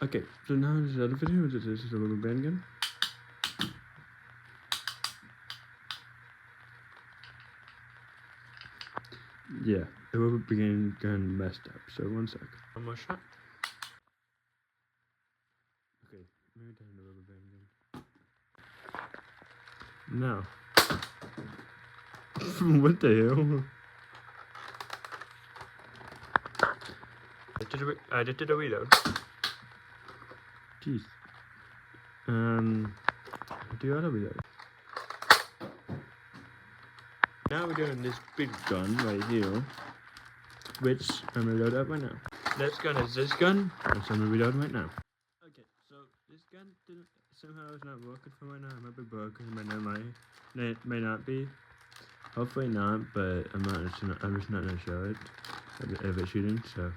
Okay, so now this other video, this is a rubber band gun. Yeah, the rubber band gun messed up, so one sec. One more shot. Okay, maybe down the rubber band gun. Now. What the hell? I just did a reload. Jeez. Do other reload. Now we're doing this big gun right here, which I'm gonna load up right now. This gun is this gun, which I'm gonna reload right now. Okay, so this gun somehow is not working for right now. It might be broken, it may not be. Hopefully not, but I'm just not gonna show it if it's shooting, so.